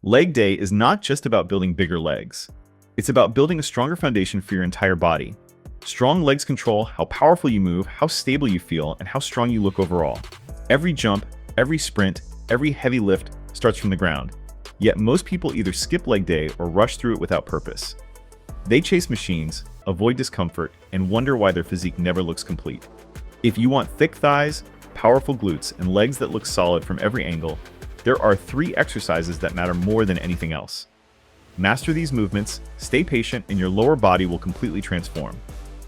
Leg day is not just about building bigger legs. It's about building a stronger foundation for your entire body. Strong legs control how powerful you move, how stable you feel, and how strong you look overall. Every jump, every sprint, every heavy lift starts from the ground. Yet most people either skip leg day or rush through it without purpose. They chase machines, avoid discomfort, and wonder why their physique never looks complete. If you want thick thighs, powerful glutes, and legs that look solid from every angle, there are 3 exercises that matter more than anything else. Master these movements, stay patient, and your lower body will completely transform.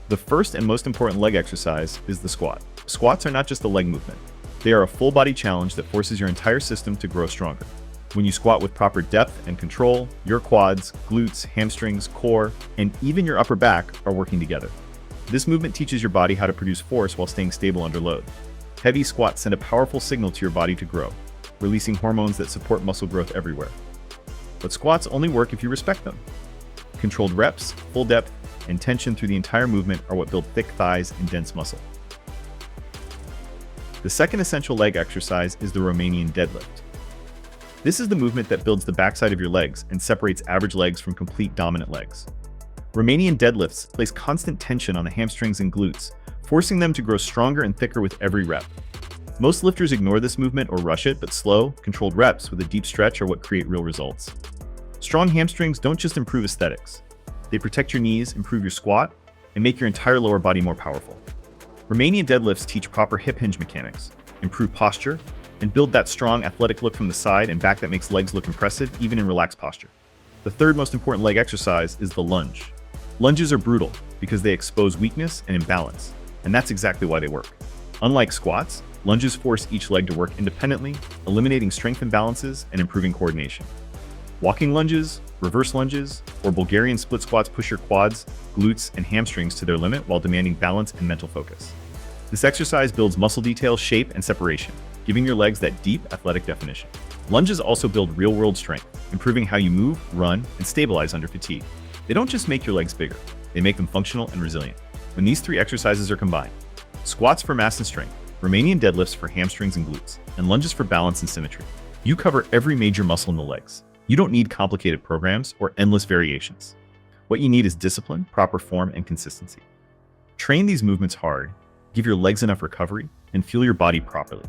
The first and most important leg exercise is the squat. Squats are not just a leg movement. They are a full body challenge that forces your entire system to grow stronger. When you squat with proper depth and control, your quads, glutes, hamstrings, core, and even your upper back are working together. This movement teaches your body how to produce force while staying stable under load. Heavy squats send a powerful signal to your body to grow, releasing hormones that support muscle growth everywhere. But squats only work if you respect them. Controlled reps, full depth, and tension through the entire movement are what build thick thighs and dense muscle. The second essential leg exercise is the Romanian deadlift. This is the movement that builds the backside of your legs and separates average legs from complete dominant legs. Romanian deadlifts place constant tension on the hamstrings and glutes, forcing them to grow stronger and thicker with every rep. Most lifters ignore this movement or rush it, but slow, controlled reps with a deep stretch are what create real results. Strong hamstrings don't just improve aesthetics. They protect your knees, improve your squat, and make your entire lower body more powerful. Romanian deadlifts teach proper hip hinge mechanics, improve posture, and build that strong, athletic look from the side and back that makes legs look impressive even in relaxed posture. The third most important leg exercise is the lunge. Lunges are brutal because they expose weakness and imbalance, and that's exactly why they work. Unlike squats, lunges force each leg to work independently, eliminating strength imbalances and improving coordination. Walking lunges, reverse lunges, or Bulgarian split squats push your quads, glutes, and hamstrings to their limit while demanding balance and mental focus. This exercise builds muscle detail, shape, and separation, giving your legs that deep, athletic definition. Lunges also build real-world strength, improving how you move, run, and stabilize under fatigue. They don't just make your legs bigger, they make them functional and resilient. When these 3 exercises are combined, squats for mass and strength, Romanian deadlifts for hamstrings and glutes, and lunges for balance and symmetry, you cover every major muscle in the legs. You don't need complicated programs or endless variations. What you need is discipline, proper form, and consistency. Train these movements hard, give your legs enough recovery, and fuel your body properly.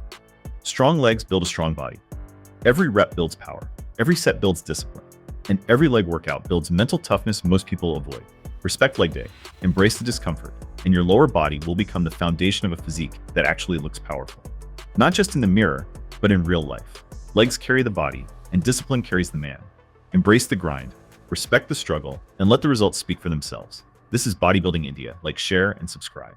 Strong legs build a strong body. Every rep builds power, every set builds discipline, and every leg workout builds mental toughness most people avoid. Respect leg day, embrace the discomfort, and your lower body will become the foundation of a physique that actually looks powerful. Not just in the mirror, but in real life. Legs carry the body, and discipline carries the man. Embrace the grind, respect the struggle, and let the results speak for themselves. This is Bodybuilding India. Like, share, and subscribe.